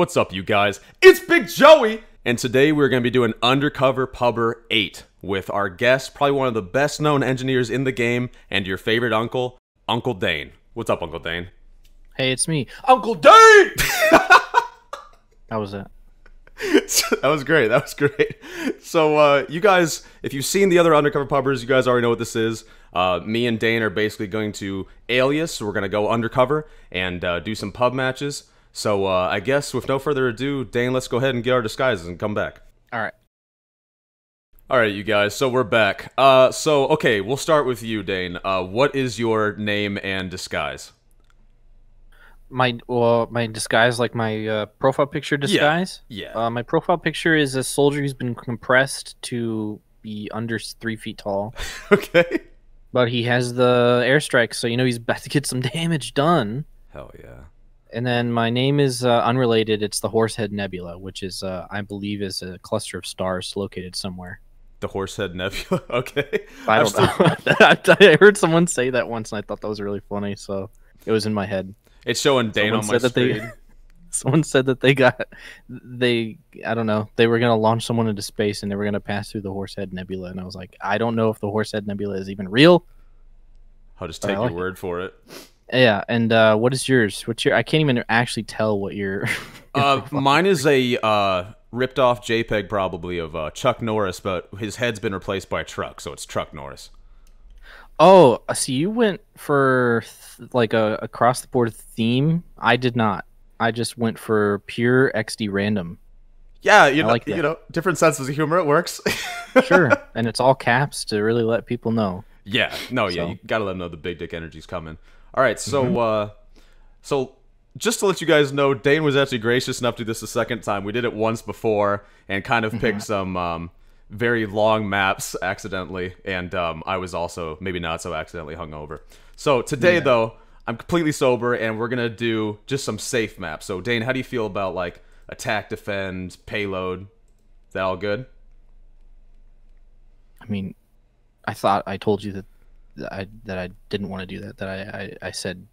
What's up, you guys? It's Big Joey! And today we're going to be doing Undercover Pubber 8 with our guest, probably one of the best known engineers in the game, and your favorite uncle, Uncle Dane. What's up, Uncle Dane? Hey, it's me. Uncle Dane! How was that? That was great. That was great. So, you guys, if you've seen the other Undercover Pubbers, you guys already know what this is. Me and Dane are basically going to alias, so we're going to go undercover and do some pub matches. So, I guess with no further ado, Dane, let's go ahead and get our disguises and come back. Alright. Alright, you guys, so we're back. Okay, we'll start with you, Dane. What is your name and disguise? My disguise, like my profile picture disguise? Yeah. My profile picture is a soldier who's been compressed to be under 3 feet tall. Okay. But he has the airstrike, so you know he's about to get some damage done. Hell yeah. And then my name is unrelated. It's the Horsehead Nebula, which is, I believe, is a cluster of stars located somewhere. The Horsehead Nebula? Okay. I don't know. I heard someone say that once, and I thought that was really funny, so it was in my head. It's showing Dane on my screen. Someone said that I don't know, they were going to launch someone into space, and they were going to pass through the Horsehead Nebula, and I was like, I don't know if the Horsehead Nebula is even real. I'll just take your word for it. Yeah, and what is yours? I can't even actually tell what your... Mine is a ripped off JPEG probably of Chuck Norris, but his head's been replaced by a truck, so it's Truck Norris. Oh, so you went for like a across the board theme? I did not. I just went for pure XD random. Yeah, you know, different senses of humor. It works. Sure, and it's all caps to really let people know. Yeah, no, yeah, you gotta let them know the big dick energy's coming. All right, so so just to let you guys know, Dane was actually gracious enough to do this a second time. We did it once before and kind of picked some very long maps accidentally, and I was also maybe not so accidentally hungover. So today, though, I'm completely sober, and we're gonna do just some safe maps. So Dane, how do you feel about like attack, defend, payload? Is that all good? I mean, I thought I told you that I didn't want to do that. That I said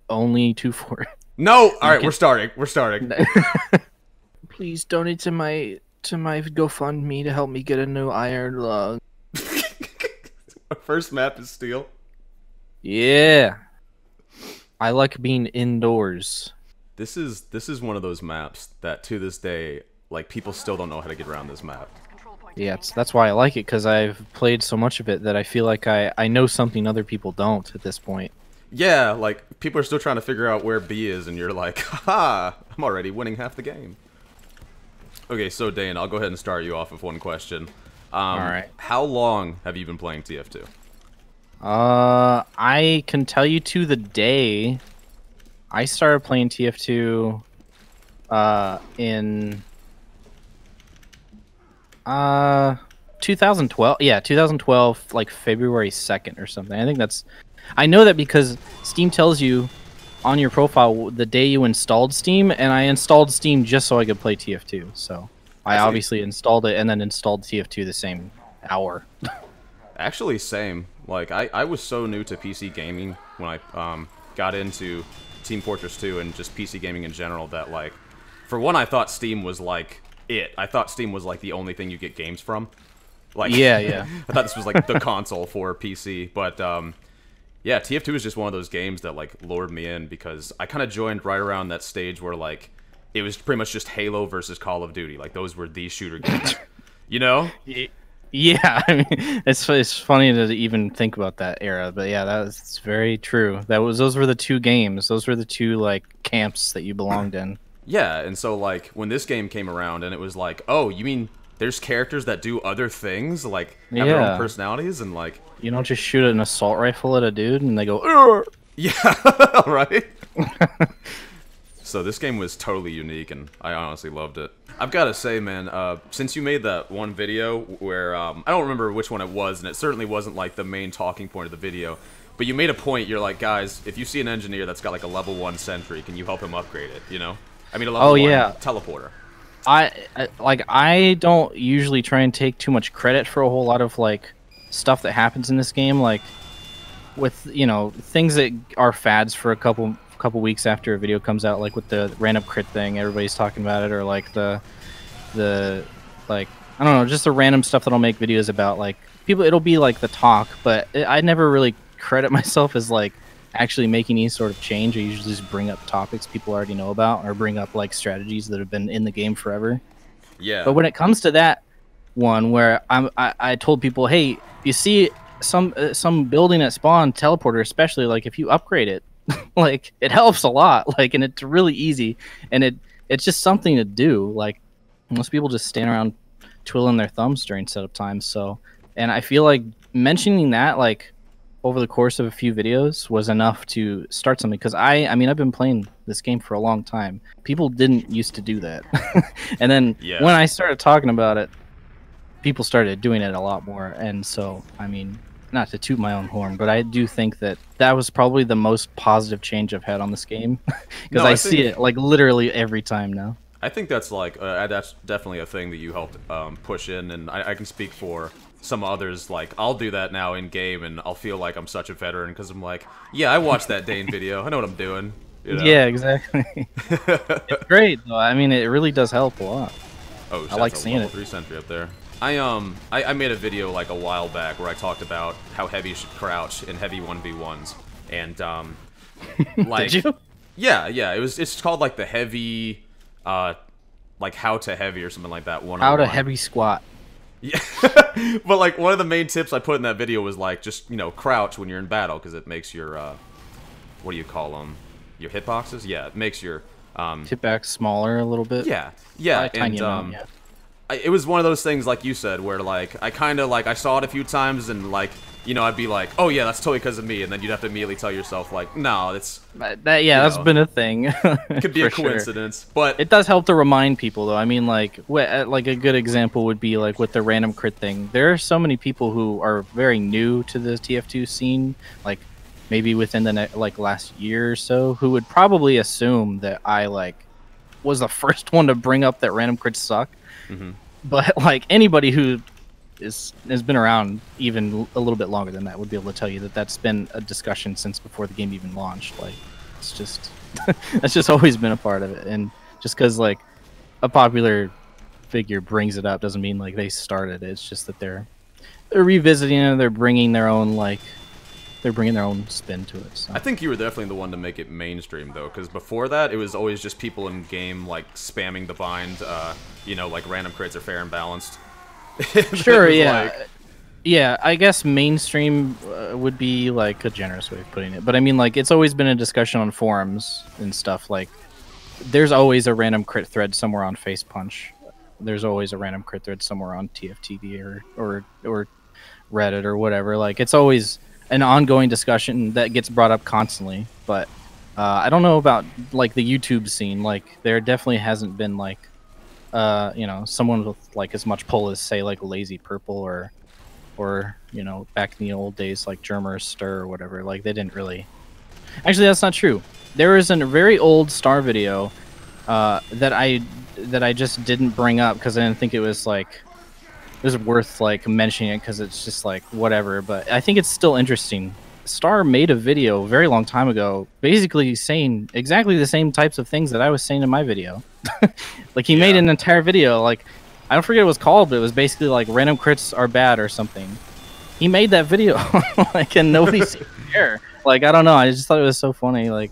only 2-4. No, all right, we're starting. We're starting. Please donate to my GoFundMe to help me get a new iron lung. Our first map is steel. Yeah, I like being indoors. This is one of those maps that to this day, like, people still don't know how to get around this map. Yeah, that's why I like it, because I've played so much of it that I feel like I know something other people don't at this point. Yeah, like, people are still trying to figure out where B is, and you're like, haha, I'm already winning half the game. Okay, so Dane, I'll go ahead and start you off with one question. Alright. How long have you been playing TF2? I can tell you to the day I started playing TF2 in 2012. Yeah, 2012, like February 2nd or something. I think that's... I know that because Steam tells you on your profile the day you installed Steam, and I installed Steam just so I could play TF2. So I obviously installed it and then installed TF2 the same hour. Actually, same. Like, I was so new to PC gaming when I got into Team Fortress 2 and just PC gaming in general that, like, for one, I thought Steam was like it. I thought Steam was like the only thing you get games from. Like, yeah. I thought this was like the console for PC, but yeah, TF2 is just one of those games that like lured me in because I kind of joined right around that stage where like it was pretty much just Halo versus Call of Duty. Like those were the shooter games, you know? Yeah, I mean, it's funny to even think about that era, but yeah, that's very true. Those were the two games. Those were the two like camps that you belonged in. Yeah, and so like when this game came around and it was like, oh, you mean there's characters that do other things, like have their own personalities, and like you don't just shoot an assault rifle at a dude and they go, "Arr!" Yeah, right. So this game was totally unique, and I honestly loved it. I've got to say, man, since you made that one video where I don't remember which one it was, and it certainly wasn't like the main talking point of the video, but you made a point. You're like, guys, if you see an engineer that's got like a level 1 sentry, can you help him upgrade it? You know, I mean, a level 1 teleporter. I don't usually try and take too much credit for a whole lot of like stuff that happens in this game, like with, you know, things that are fads for a couple couple weeks after a video comes out, like with the random crit thing, everybody's talking about it, or like the like I don't know, just the random stuff that I'll make videos about. Like people, it'll be like the talk, but I never really credit myself as like actually making any sort of change. I usually just bring up topics people already know about, or bring up like strategies that have been in the game forever. Yeah. But when it comes to that one where I told people, hey, you see some building at spawn, teleporter especially, like if you upgrade it, like it helps a lot, like, and it's really easy, and it's just something to do. Like most people just stand around twiddling their thumbs during setup time. So, and I feel like mentioning that like over the course of a few videos was enough to start something, because I mean I've been playing this game for a long time. People didn't used to do that. And then when I started talking about it, people started doing it a lot more. And so, I mean, not to toot my own horn, but I do think that that was probably the most positive change I've had on this game, because I see it like literally every time now. I think that's like that's definitely a thing that you helped push in, and I can speak for some others. Like I'll do that now in game, and I'll feel like I'm such a veteran because I'm like, yeah, I watched that Dane video. I know what I'm doing. You know? Yeah, exactly. It's great though. I mean, it really does help a lot. Oh, I like seeing it. 3 sentry up there. I made a video like a while back where I talked about how heavy you should crouch in heavy 1v1s, and like Did you? Yeah, it's called like the heavy, like how to heavy or something like that. How to heavy squat. Yeah, but like one of the main tips I put in that video was like just crouch when you're in battle, because it makes your what do you call them? Your hitboxes? Yeah, it makes your hitbox smaller a little bit. Yeah, tiny amount, yeah. It was one of those things like you said where like I kind of like I saw it a few times and like I'd be like, oh yeah, that's totally because of me, and then you'd have to immediately tell yourself like, no, it's that's been a thing. It could be a coincidence, but it does help to remind people though. I mean, like a good example would be like with the random crit thing. There are so many people who are very new to the TF2 scene, like maybe within the last year or so, who would probably assume that I like was the first one to bring up that random crits suck. Mm-hmm. But like anybody who has been around even a little bit longer than that would be able to tell you that that's been a discussion since before the game even launched. Like it's just that's just always been a part of it. And just because like a popular figure brings it up doesn't mean like they started it. It's just that they're revisiting it. They're bringing their own spin to it. So. I think you were definitely the one to make it mainstream though, because before that it was always just people in game like spamming the bind, like random crits are fair and balanced. Sure, yeah. Like... Yeah, I guess mainstream would be like a generous way of putting it. But I mean, like, it's always been a discussion on forums and stuff. Like, there's always a random crit thread somewhere on Face Punch. There's always a random crit thread somewhere on TFTV or Reddit or whatever. Like, it's always an ongoing discussion that gets brought up constantly. But I don't know about, like, the YouTube scene. Like, there definitely hasn't been, like, someone with like as much pull as say like Lazy Purple or back in the old days like Germer Stir or whatever. Like they didn't really. Actually, that's not true. There is a very old Star video that I just didn't bring up because I didn't think it was worth like mentioning it, because it's just like whatever. But I think it's still interesting. Star made a video a very long time ago basically saying exactly the same types of things that I was saying in my video. Like he made an entire video, like I don't forget what it was called, but it was basically like random crits are bad or something. He made that video like, and nobody seemed to care. Like I don't know, I just thought it was so funny. Like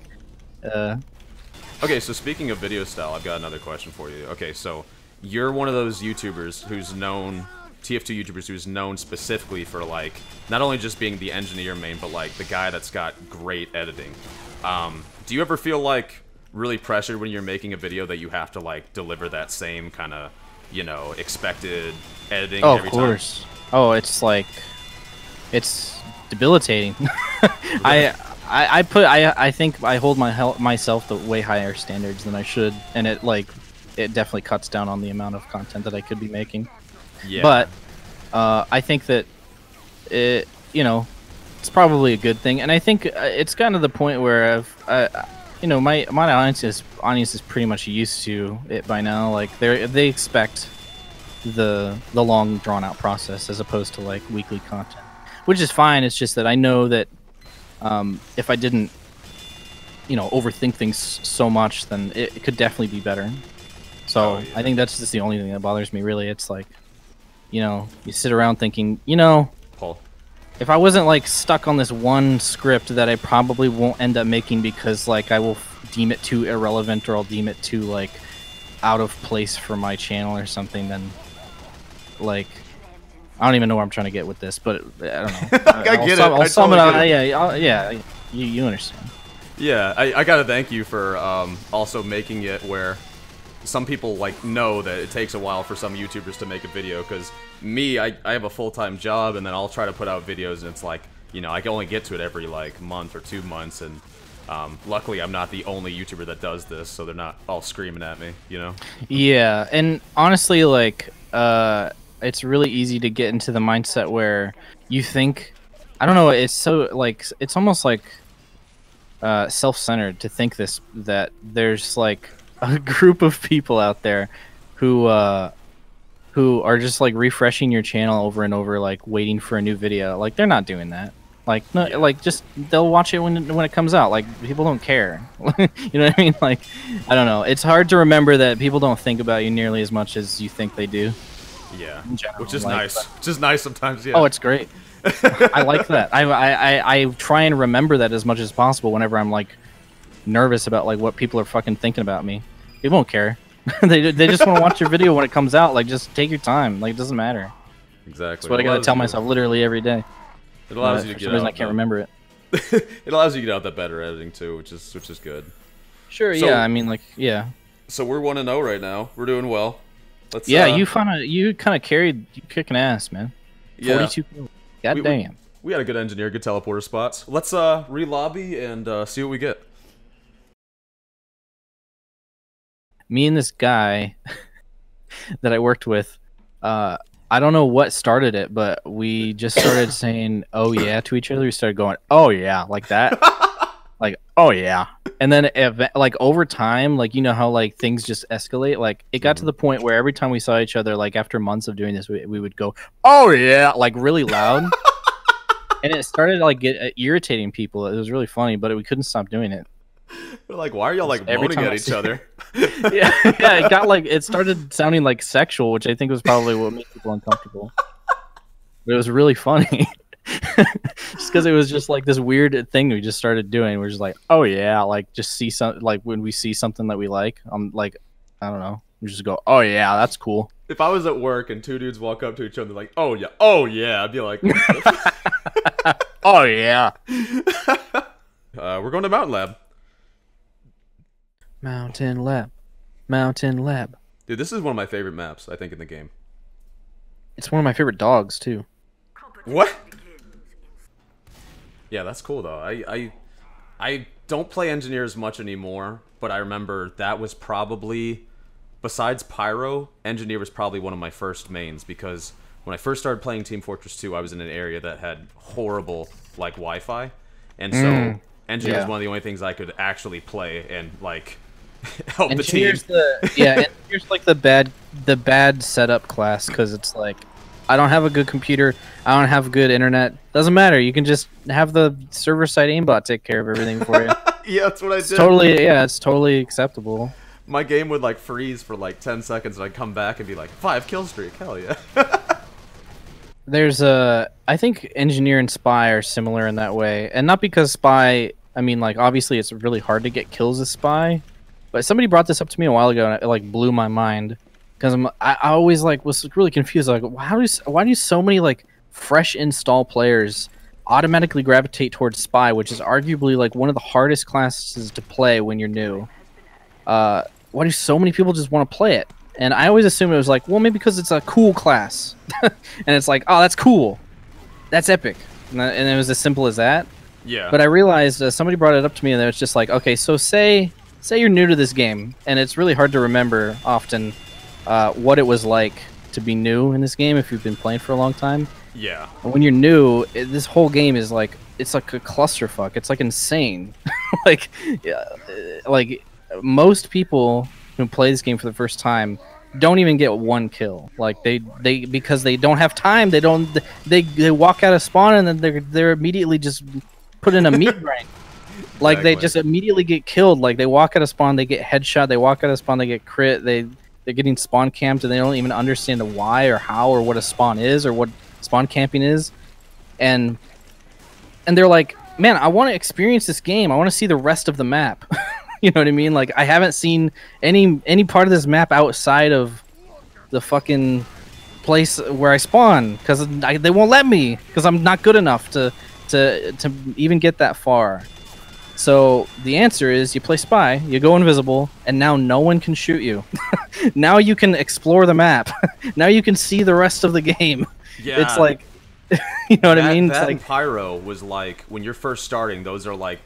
Okay, so speaking of video style, I've got another question for you. Okay, so you're one of those YouTubers who's known TF2 YouTubers who's known specifically for like not only just being the engineer main, but like the guy that's got great editing. Do you ever feel like really pressured when you're making a video that you have to like deliver that same kind of expected editing every time? Of course. Oh, it's like it's debilitating. I think I hold myself to way higher standards than I should, and it definitely cuts down on the amount of content that I could be making. Yeah. But I think that it's probably a good thing, and I think it's gotten to the point where my audience is pretty much used to it by now. Like they expect the long drawn out process as opposed to like weekly content, which is fine. It's just that I know that if I didn't overthink things so much, then it could definitely be better. So I think that's just the only thing that bothers me, really. It's like, you sit around thinking, Paul. if I wasn't like stuck on this one script that I probably won't end up making because like I will deem it too irrelevant, or I'll deem it too like out of place for my channel or something, then like I don't even know where I'm trying to get with this, but I don't know. I get it. I'll sum it totally up. get it. Yeah, you understand. Yeah, I gotta thank you for also making it where some people know that it takes a while for some YouTubers to make a video, because me, I have a full-time job, and then I'll try to put out videos, and it's like, I can only get to it every month or 2 months, and luckily I'm not the only YouTuber that does this, so they're not all screaming at me, Yeah, and honestly, it's really easy to get into the mindset where you think, I don't know, it's so it's almost like self-centered to think that there's a group of people out there who are just refreshing your channel over and over, waiting for a new video. They're not doing that. Just they'll watch it when it comes out. People don't care. You know what I mean? I don't know. It's hard to remember that people don't think about you nearly as much as you think they do. Yeah, in general, which is nice. Which is nice sometimes. Yeah. Oh, it's great. I like that. I try and remember that as much as possible whenever I'm nervous about what people are fucking thinking about me. People don't care. they just want to watch your video when it comes out. Just take your time. It doesn't matter. Exactly. That's what I gotta tell myself literally every day. It allows you to get out. For some reason I can't remember it. It allows you to get out that better editing too, which is good. Sure. So, yeah. I mean, yeah. So we're 1-0 right now. We're doing well. Let's. Yeah. You kind of carried. You kicking ass, man. 42 kills. God damn. We had a good engineer, good teleporter spots. Let's re-lobby and see what we get. Me and this guy that I worked with, I don't know what started it, but we just started saying "oh yeah" to each other. We started going "oh yeah" like that, "oh yeah," and then over time, how things just escalate. It got to the point where every time we saw each other, after months of doing this, we would go "oh yeah" really loud, and it started irritating people. It was really funny, but we couldn't stop doing it. We're why are y'all moaning at each other? yeah, it started sounding sexual, which I think was probably what made people uncomfortable. But it was really funny, just because it was just this weird thing we just started doing. We're just oh yeah, just see some when we see something that we like, I'm I don't know, we just go oh yeah, that's cool. If I was at work and two dudes walk up to each other oh yeah, I'd be like, oh yeah. We're going to Mountain Lab. Mountain Lab. Dude, this is one of my favorite maps, I think, in the game. It's one of my favorite dogs, too. What? Yeah, that's cool, though. I don't play Engineers much anymore, but I remember that was probably, besides Pyro, Engineer was probably one of my first mains, because when I first started playing Team Fortress 2, I was in an area that had horrible, Wi-Fi, and so Engineer was one of the only things I could actually play and, help the team. Engineer's the bad setup class, because it's I don't have a good computer, I don't have good internet. Doesn't matter. You can just have the server side aimbot take care of everything for you. Yeah, that's what I did. It's totally acceptable. My game would freeze for 10 seconds, and I'd come back and be 5 kill streak. Hell yeah. There's I think Engineer and Spy are similar in that way, and not because Spy. I mean, obviously it's really hard to get kills as Spy, but somebody brought this up to me a while ago, and it blew my mind, because I always was really confused. Why do so many fresh install players automatically gravitate towards Spy, which is arguably one of the hardest classes to play when you're new? Why do so many people just want to play it? And I always assume it was well, maybe because it's a cool class, and it's oh, that's cool, that's epic, and it was as simple as that. Yeah. But I realized somebody brought it up to me, and it was just okay, so say you're new to this game, and it's really hard to remember often what it was like to be new in this game if you've been playing for a long time. Yeah. And when you're new, this whole game is it's a clusterfuck. It's insane. Most people who play this game for the first time don't even get one kill. They because they don't have time. They walk out of spawn, and then they're immediately just put in a meat grind. Like they just immediately get killed. Like they walk out of spawn, they get headshot. They walk out of spawn, they get crit. They're getting spawn camped, and they don't even understand the why or how or what a spawn is or what spawn camping is. And they're like, man, I want to experience this game. I want to see the rest of the map. You know what I mean? Like I haven't seen any part of this map outside of the fucking place where I spawn because they won't let me because I'm not good enough to even get that far. So the answer is you play spy, you go invisible, and now no one can shoot you. Now you can explore the map. Now you can see the rest of the game. Yeah. It's like, you know what I mean? It's that like, and Pyro was like, when you're first starting, those are like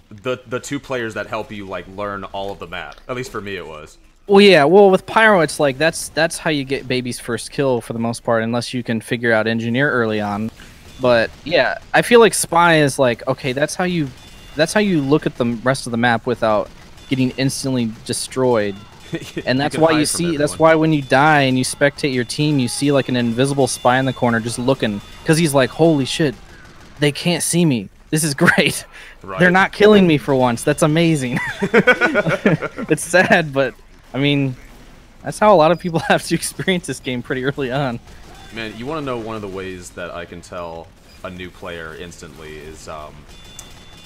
the two players that help you like learn all of the map. At least for me it was. Well, yeah. Well, with Pyro, it's like that's how you get baby's first kill for the most part, unless you can figure out engineer early on. But yeah, I feel like spy is like, okay, that's how you look at the rest of the map without getting instantly destroyed. And that's why you see, that's why when you die and you spectate your team, you see like an invisible spy in the corner just looking, because he's like, holy shit, they can't see me. This is great. Right. They're not killing me for once. That's amazing. It's sad, but I mean, that's how a lot of people have to experience this game pretty early on. Man, you want to know one of the ways that I can tell a new player instantly is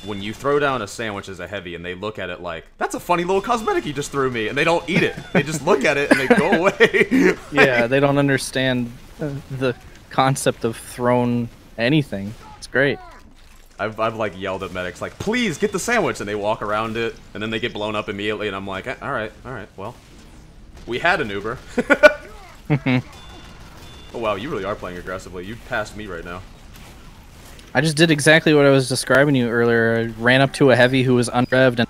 when you throw down a sandwich as a heavy and they look at it like, that's a funny little cosmetic you just threw me, and they don't eat it. They just look at it and they go away. Yeah, they don't understand the concept of thrown anything. It's great. I've like yelled at medics like, please get the sandwich, and they walk around it and then they get blown up immediately, and I'm like, all right, well, we had an Uber. Oh wow, you really are playing aggressively. You passed me right now. I just did exactly what I was describing to you earlier. I ran up to a heavy who was unrevved and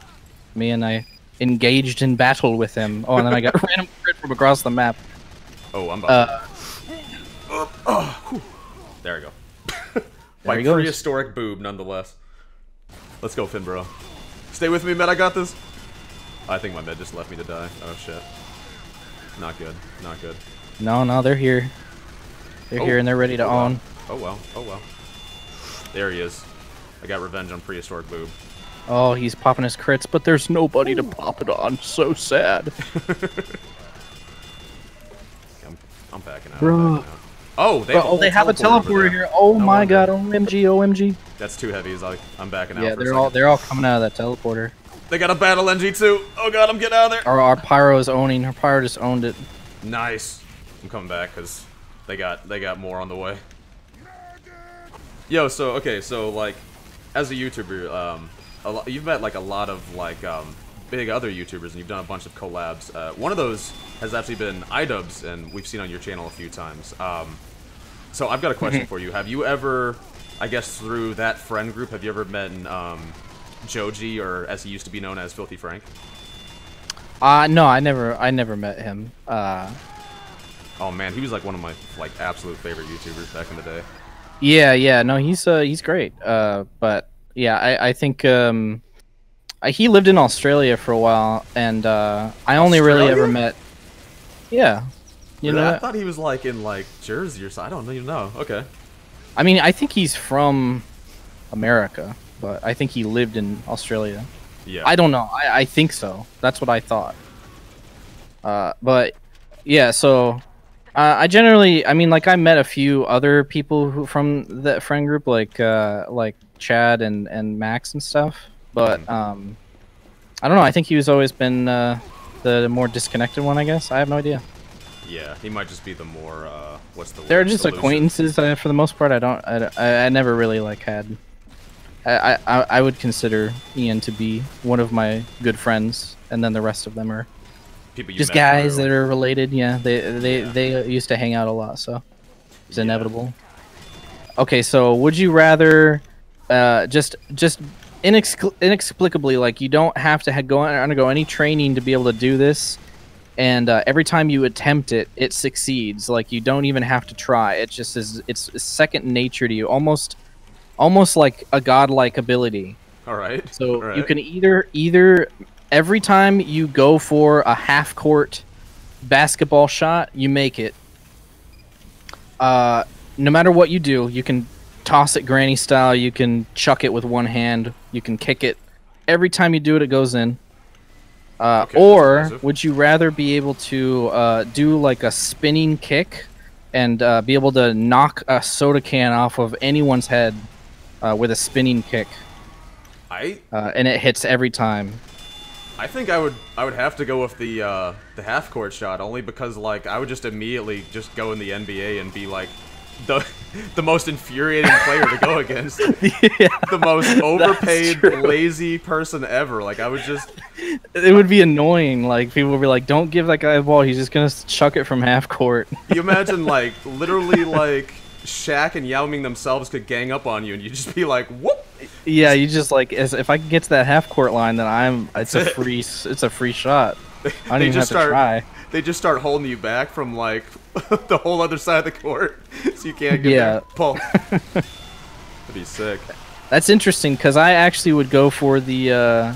me, and I engaged in battle with him. Oh, and then I got random crit from across the map. Oh, I'm about there we go. My prehistoric boob, nonetheless. Let's go, Finn, bro. Stay with me, Med. I got this. I think my Med just left me to die. Oh, shit. Not good. Not good. No, they're here. They're here, and they're ready to own. Oh, well. Oh, well. There he is. I got revenge on prehistoric boob. Oh, he's popping his crits, but there's nobody to pop it on. So sad. I'm backing out. Bro. Oh, they have a teleporter here. Oh no my god, OMG, OMG. That's too heavy. I'm backing out. Yeah, they're all coming out of that teleporter. They got a battle NG too. Oh god, I'm getting out of there. Our Pyro is owning. Our Pyro just owned it. Nice. I'm coming back because they got more on the way. Yo, so like, as a YouTuber, you've met like a lot of like big other YouTubers, and you've done a bunch of collabs. One of those has actually been iDubbbz, and we've seen on your channel a few times. So I've got a question for you. Have you ever, I guess through that friend group, have you ever met Joji, or as he used to be known as, Filthy Frank? No, I never met him. Oh man, he was like one of my like absolute favorite YouTubers back in the day. Yeah, no, he's great. But yeah, I think he lived in Australia for a while, and I only really ever met. Yeah, you know. I thought he was like in like Jersey or something. I don't even know. Okay. I mean, I think he's from America, but I think he lived in Australia. Yeah. I don't know. I think so. That's what I thought. But yeah, so. I mean, like I met a few other people who from that friend group, like Chad and Max and stuff. But I don't know. I think he was always been the more disconnected one, I guess. I have no idea. Yeah, he might just be the more what's the word? They're just acquaintances for the most part. I never really like had. I would consider Ian to be one of my good friends, and then the rest of them are. People you just guys that are related. Yeah, they used to hang out a lot, so it's inevitable. Okay, so would you rather just inexplicably, like, you don't have to undergo any training to be able to do this, and every time you attempt it, it succeeds. Like, you don't even have to try. It just is. It's second nature to you, almost like a godlike ability. All right. So you can either every time you go for a half-court basketball shot, you make it. No matter what you do, you can toss it granny style, you can chuck it with one hand, you can kick it. every time you do it, it goes in. Okay, Or would you rather be able to do like a spinning kick and be able to knock a soda can off of anyone's head with a spinning kick? And it hits every time. I think I would have to go with the half court shot, only because like I would just immediately just go in the NBA and be like the most infuriating player to go against. Yeah, the most overpaid, lazy person ever. Like I would just it would be annoying. Like people would be like, "Don't give that guy a ball. He's just gonna chuck it from half court." You imagine like literally like Shaq and Yao Ming themselves could gang up on you, and you'd just be like, "Whoop!" Yeah, you just like if I can get to that half court line, then it's a free shot. I don't even have to try. They just start holding you back from like the whole other side of the court, so you can't get there. Pull. That'd be sick. That's interesting because I actually would go for the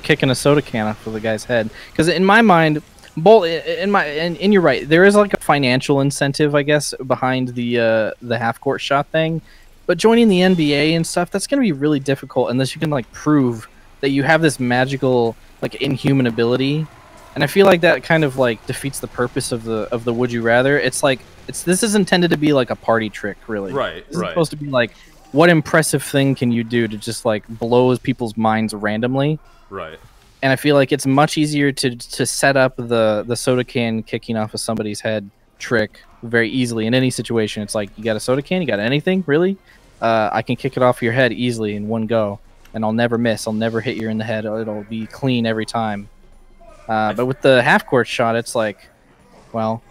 kicking a soda can off of the guy's head. Because in my mind, and you're right, there is like a financial incentive, I guess, behind the half court shot thing. But joining the NBA and stuff, that's going to be really difficult unless you can like prove that you have this magical like inhuman ability. And I feel like that kind of like defeats the purpose of the would you rather. It's like this is intended to be like a party trick, really. Right. It's supposed to be like, what impressive thing can you do to just like blow people's minds randomly? Right. And I feel like it's much easier to set up the soda can kicking off of somebody's head trick very easily in any situation. It's like, you got a soda can, you got anything, really? I can kick it off your head easily in one go, and I'll never miss. I'll never hit you in the head. It'll be clean every time. But with the half-court shot, it's like, well,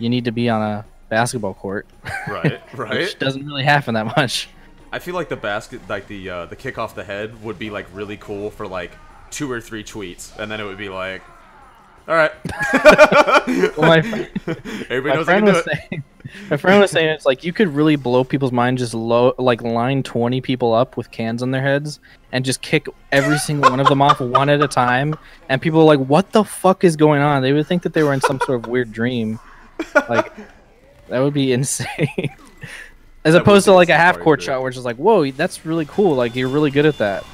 you need to be on a basketball court. Right, right. Which doesn't really happen that much. I feel like the kick off the head would be like really cool for like 2 or 3 tweets, and then it would be like, all right. Well, Everybody knows I can do it. My friend was saying it's like you could really blow people's mind, just like line 20 people up with cans on their heads and just kick every single one of them off one at a time, and people are like, what the fuck is going on? They would think that they were in some sort of weird dream. Like, that would be insane. As opposed to like a half court shot where it's just like, whoa, that's really cool, like you're really good at that.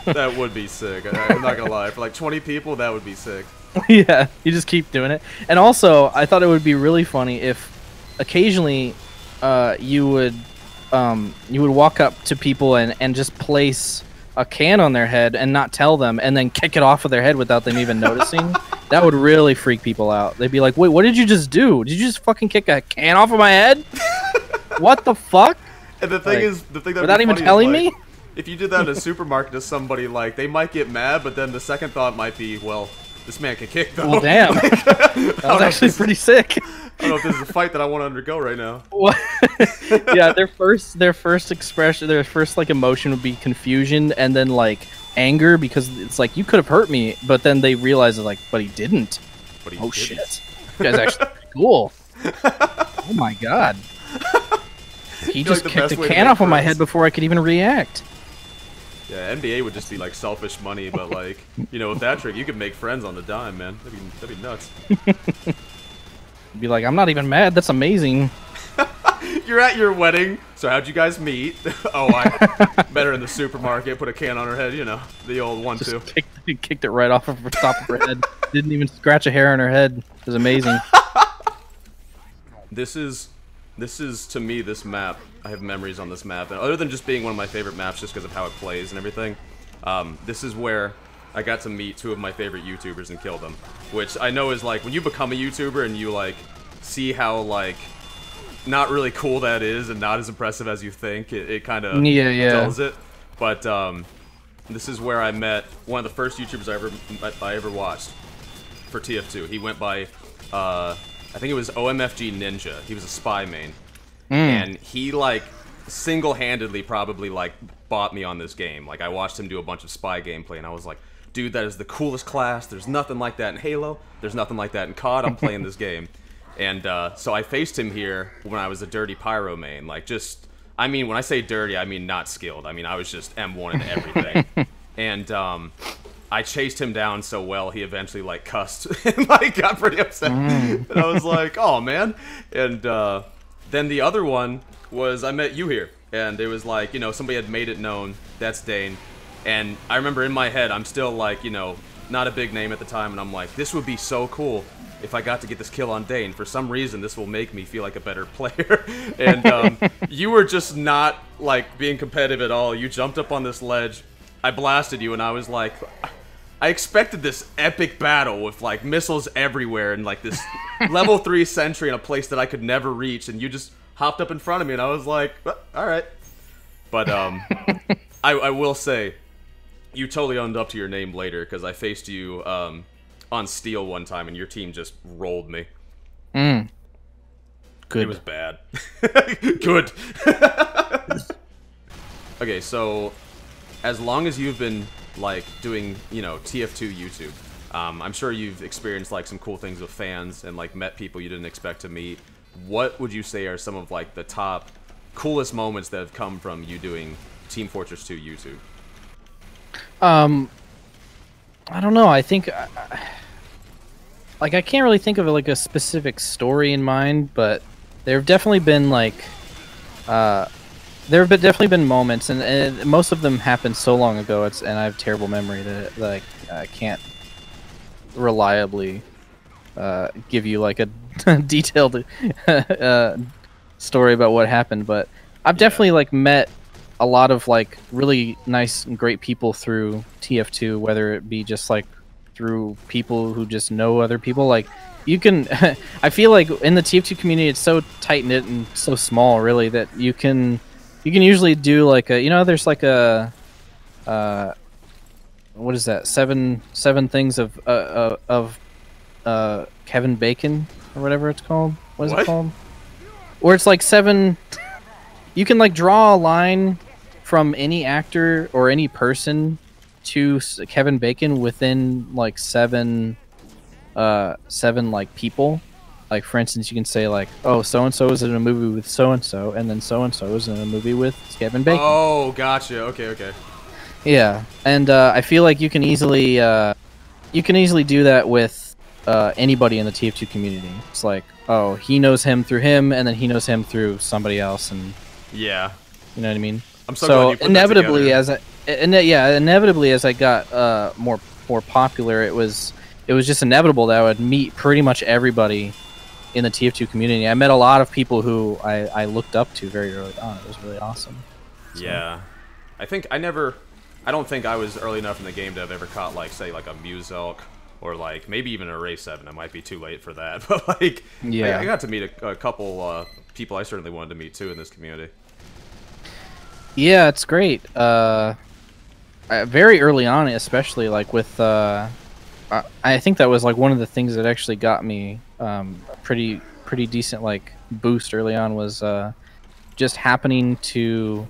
That would be sick. I'm not gonna lie, for like 20 people that would be sick. Yeah, you just keep doing it. And also, I thought it would be really funny if occasionally you would walk up to people and just place a can on their head and not tell them, and then kick it off of their head without them even noticing. That would really freak people out. They'd be like, wait, what did you just do? Did you just fucking kick a can off of my head? What the fuck? And the thing is, the thing that without even telling me? If you did that in a supermarket to somebody, like, they might get mad, but then the second thought might be, well, this man can kick, though. Well, damn. That was actually pretty sick. I don't know if this is a fight that I want to undergo right now. What? Yeah, their first expression, their first like emotion would be confusion, and then like anger, because it's like, you could have hurt me, but then they realize it's like, but he didn't. But he didn't. Shit! You guys actually pretty cool. Oh my god. He just like kicked a can off of my head before I could even react. Yeah, NBA would just be like selfish money, but like, you know, with that trick, you could make friends on the dime, man. That'd be nuts. Be like, I'm not even mad. That's amazing. You're at your wedding, so how'd you guys meet? Oh, I met her in the supermarket, put a can on her head, you know, the old 1-2. Kicked it right off of the top of her head. Didn't even scratch a hair on her head. It was amazing. This is to me, this map, I have memories on this map, and other than just being one of my favorite maps just because of how it plays and everything, this is where I got to meet 2 of my favorite YouTubers and kill them, which I know is like, when you become a YouTuber and you like see how like not really cool that is and not as impressive as you think, it kind of tells it. But this is where I met one of the first YouTubers I ever watched for TF2. He went by I think it was OMFG Ninja. He was a spy main. And he, like, single-handedly probably, like, bought me on this game. Like, I watched him do a bunch of spy gameplay, and I was like, dude, that is the coolest class. There's nothing like that in Halo. There's nothing like that in COD. I'm playing this game. And so I faced him here when I was a dirty pyro main. Like, just, I mean, when I say dirty, I mean not skilled. I mean, I was just M1 in everything. And I chased him down so well, he eventually, like, cussed and, like, got pretty upset. And I was like, oh, man. And then the other one was I met you here. And it was like, you know, somebody had made it known, that's Dane. And I remember in my head, I'm still like, you know, not a big name at the time, and I'm like, this would be so cool if I got to get this kill on Dane. For some reason, this will make me feel like a better player. And you were just not, like, being competitive at all. You jumped up on this ledge, I blasted you, and I was like, I expected this epic battle with, like, missiles everywhere and, like, this level 3 sentry in a place that I could never reach, and you just hopped up in front of me, and I was like, alright. But, I will say, you totally owned up to your name later, because I faced you, on Steel one time, and your team just rolled me. Good. It was bad. Good. Okay, so as long as you've been like doing, you know, TF2 YouTube, I'm sure you've experienced like some cool things with fans and like met people you didn't expect to meet. What would you say are some of like the top coolest moments that have come from you doing Team Fortress 2 YouTube? I don't know. I think like I can't really think of like a specific story in mind, but there have definitely been like there have definitely been moments, and most of them happened so long ago. And I have terrible memory that like I can't reliably give you like a detailed story about what happened. But I've definitely like met a lot of like really nice and great people through TF2, whether it be just like through people who just know other people. Like you can I feel like in the TF2 community it's so tight knit and so small really that you can usually do like a, you know, there's like a what is that, seven things of Kevin Bacon or whatever it's called. What is it called? Where it's like 7, you can like draw a line from any actor or any person to Kevin Bacon within like 7 like people. Like for instance, you can say like, oh, so and so is in a movie with so and so, and then so and so is in a movie with Kevin Bacon. Oh, gotcha. Okay. Yeah, and I feel like you can easily do that with anybody in the TF2 community. It's like, oh, he knows him through him, and then he knows him through somebody else, and yeah, you know what I mean. I'm so glad you put inevitably that inevitably as I got more popular, it was just inevitable that I would meet pretty much everybody in the TF2 community. I met a lot of people who I looked up to very early on. It was really awesome. So. Yeah, I don't think I was early enough in the game to have ever caught like, say, like a Muselk or like maybe even a Ray 7. It might be too late for that, but like, yeah, I got to meet a couple people I certainly wanted to meet too in this community. Yeah, it's great. Very early on, especially like with, I think that was like one of the things that actually got me pretty decent like boost early on was just happening to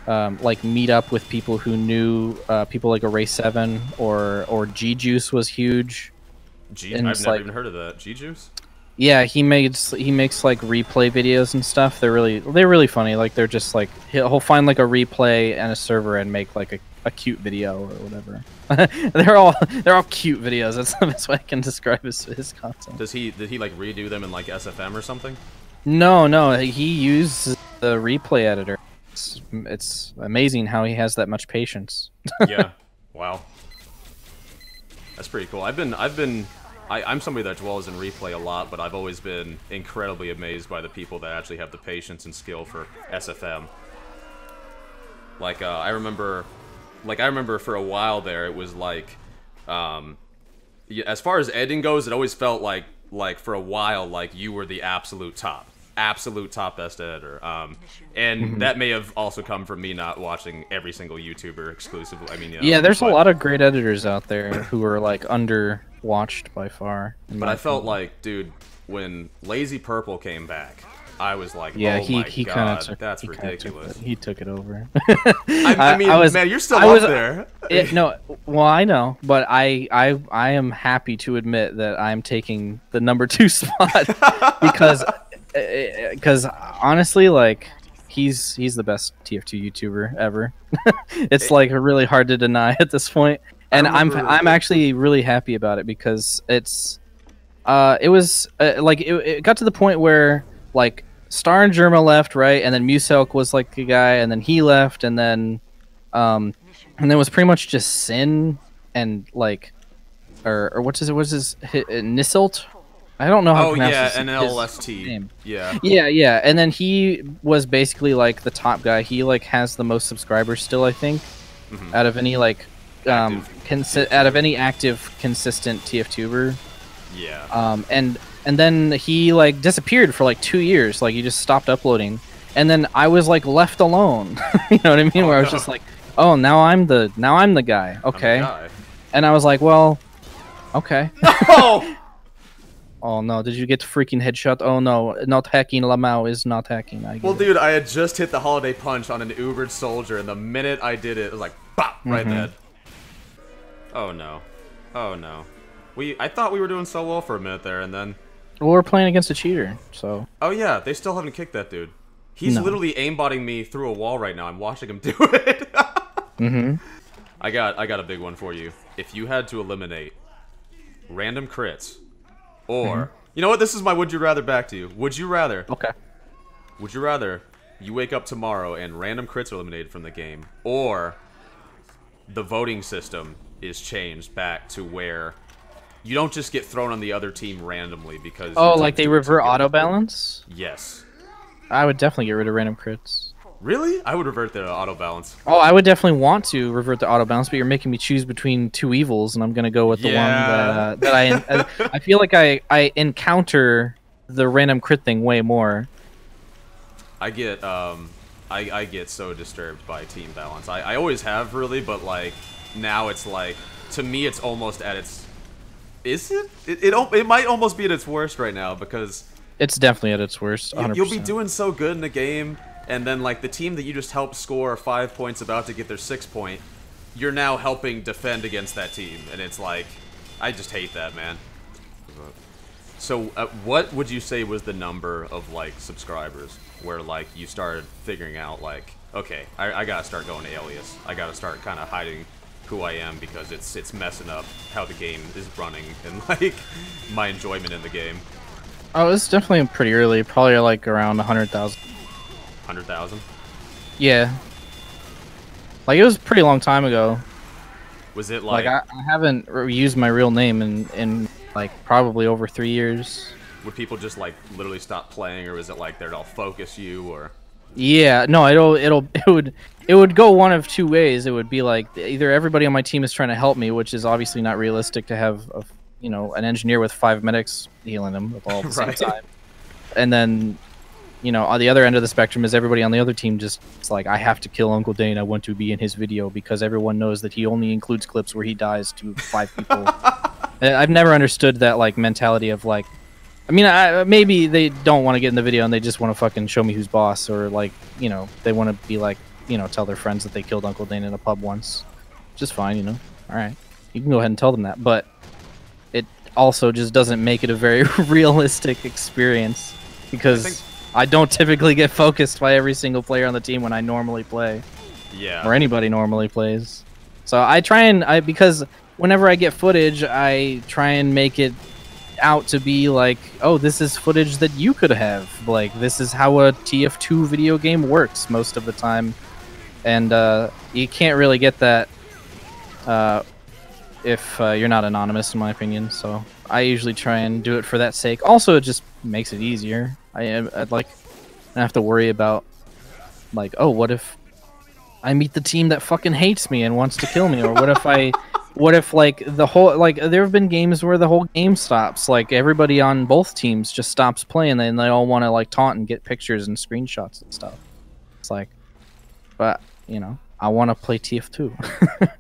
like meet up with people who knew people like a Ray 7 or G Juice was huge. I've never even heard of that. G Juice? Yeah, he makes like replay videos and stuff. They're really funny. Like they're just like he'll find like a replay and a server and make like a cute video or whatever. they're all cute videos. That's the best way I can describe his content. Did he like redo them in like SFM or something? No, he uses the replay editor. It's amazing how he has that much patience. Yeah. Wow. That's pretty cool. I'm somebody that dwells in replay a lot, but I've always been incredibly amazed by the people that actually have the patience and skill for SFM. Like, I remember for a while there, it was like, as far as editing goes, it always felt like for a while, like you were the absolute top best editor. And that may have also come from me not watching every single YouTuber exclusively. I mean, you know, yeah, there's a lot of great editors out there who are like underwatched by far. But I felt like, dude, when Lazy Purple came back, I was like, yeah, oh my god, that's ridiculous. He took it over. I mean, man, you're still up there. No, well, I know, but I am happy to admit that I'm taking the #2 spot because honestly, like he's the best TF2 YouTuber ever. It's like really hard to deny at this point, and I'm actually really happy about it because it was like it got to the point where like Star and Germa left, right, and then Muselk was like the guy, and then he left, and then and then it was pretty much just Sin and like, or what's his Nissilt? I don't know how to pronounce his NLST. name. Yeah. Yeah, and then he was basically like the top guy. He like has the most subscribers still, I think, out of any like out of any active consistent TF tuber. Yeah. And then he like disappeared for like 2 years. Like he just stopped uploading, and then I was like left alone. You know what I mean? Where I was just like, oh, now I'm the guy. Okay. And I was like, well, okay. No! Oh no, did you get the freaking headshot? Oh no, not hacking. Lamau is not hacking. Well, dude, I had just hit the holiday punch on an Ubered soldier, and the minute I did it was like, bop, right dead. Oh no. Oh no. I thought we were doing so well for a minute there, and then... Well, we're playing against a cheater, so... Oh yeah, they still haven't kicked that dude. He's literally aimbotting me through a wall right now. I'm watching him do it. I got a big one for you. If you had to eliminate random crits, or... You know what? This is my would you rather back to you. Would you rather... Okay. Would you rather you wake up tomorrow and random crits are eliminated from the game, or the voting system is changed back to where you don't just get thrown on the other team randomly because... Oh, like they revert auto balance? Yes. I would definitely get rid of random crits. Really? I would revert the auto balance. Oh, I would definitely want to revert the auto balance, but you're making me choose between two evils, and I'm gonna go with the one that I feel like I encounter the random crit thing way more. I get I get so disturbed by team balance. I always have, really, but like now it's like, to me it's almost at its... Is it? It might almost be at its worst right now, because it's definitely at its worst. 100%. You'll be doing so good in a game, and then like the team that you just helped score 5 points about to get their 6th point, you're now helping defend against that team, and it's like, I just hate that, man. So what would you say was the number of like subscribers where like you started figuring out like, okay, I gotta start going to alias, I gotta start kind of hiding who I am because it's messing up how the game is running and like my enjoyment in the game? Oh, it's definitely pretty early, probably like around 100,000. 100,000? Yeah. Like it was a pretty long time ago. Was it like I haven't used my real name in like probably over 3 years. Would people just like literally stop playing, or was it like they'll focus you, or? Yeah, no, it would go one of two ways. It would be like either everybody on my team is trying to help me, which is obviously not realistic to have an engineer with 5 medics healing them all at the same time. And then, on the other end of the spectrum is everybody on the other team just, it's like, I have to kill Uncle Dane, I want to be in his video, because everyone knows that he only includes clips where he dies to 5 people. I've never understood that like mentality of like, I mean, maybe they don't want to get in the video and they just want to fucking show me who's boss, or like, they want to be like, tell their friends that they killed Uncle Dane in a pub once. Just fine, Alright. You can go ahead and tell them that, but it also just doesn't make it a very realistic experience, because I don't typically get focused by every single player on the team when I normally play. Yeah. Or anybody normally plays. So I try and, because whenever I get footage, I try and make it out to be like, oh, this is footage that you could have. Like, this is how a TF2 video game works most of the time. And you can't really get that if you're not anonymous, in my opinion. So I usually try and do it for that sake. Also, it just makes it easier. I'd like, I have to worry about, like, oh, what if I meet the team that fucking hates me and wants to kill me? Or what if like the whole, like, there have been games where the whole game stops, like everybody on both teams just stops playing, and they all want to like taunt and get pictures and screenshots and stuff. It's like, but I want to play TF2.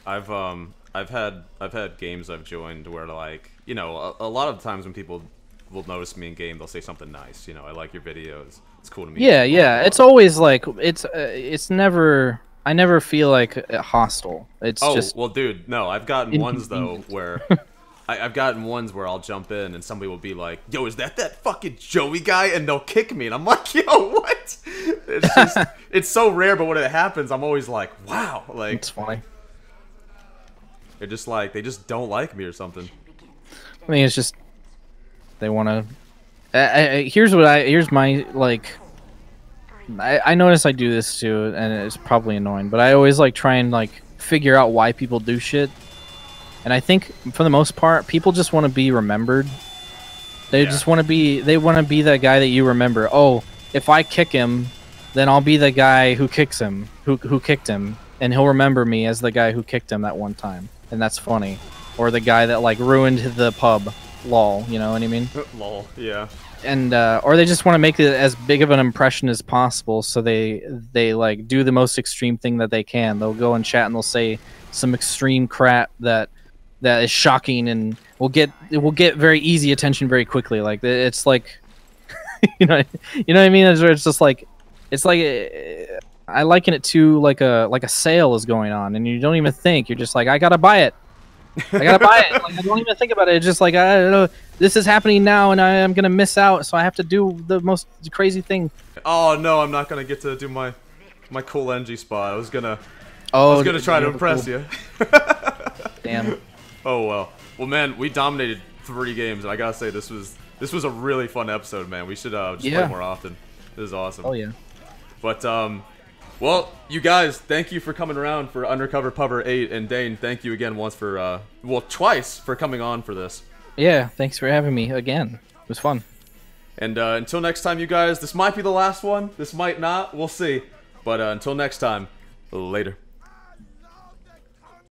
I've had games I've joined where like, a lot of times when people will notice me in game, they'll say something nice. I like your videos. It's cool to meet you. Yeah. It's always like, it's never, I never feel like hostile. It's just... well, dude, no, I've gotten ones though where I've gotten ones where I'll jump in and somebody will be like, yo, is that fucking Joey guy? And they'll kick me, and I'm like, yo, what? It's just, it's so rare, but when it happens, I'm always like, wow, like, it's funny. They're just like, they just don't like me or something. I mean, it's just, they want to. Here's my like I notice I do this too, and it's probably annoying, but I always like try and like figure out why people do shit. And I think for the most part, people just want to be remembered. They just want to be. They want to be that guy that you remember. Oh, if I kick him, then I'll be the guy who kicks him, who kicked him, and he'll remember me as the guy who kicked him that one time, and that's funny. Or the guy that like ruined the pub. Lol, you know what I mean? Lol, yeah. And or they just want to make it as big of an impression as possible, so they like do the most extreme thing that they can. They'll go in chat and they'll say some extreme crap that is shocking and will get very easy attention very quickly. Like it's like you know what I mean? It's just like I liken it to like a sale is going on and you don't even think. You're just like, I gotta buy it. I gotta buy it. Like, I don't even think about it. It's just like, I don't know, this is happening now, and I am gonna miss out. So I have to do the most crazy thing. Oh no, I'm not gonna get to do my cool NG spot. I was gonna try to impress you. Damn. Oh well. Well, man, we dominated 3 games, and I gotta say this was a really fun episode, man. We should just play more often. This is awesome. Oh yeah. But well, you guys, thank you for coming around for Undercover Pubber 8, and Dane, thank you again twice for coming on for this. Yeah, thanks for having me again. It was fun. And until next time, you guys, this might be the last one. This might not. We'll see. But until next time, later.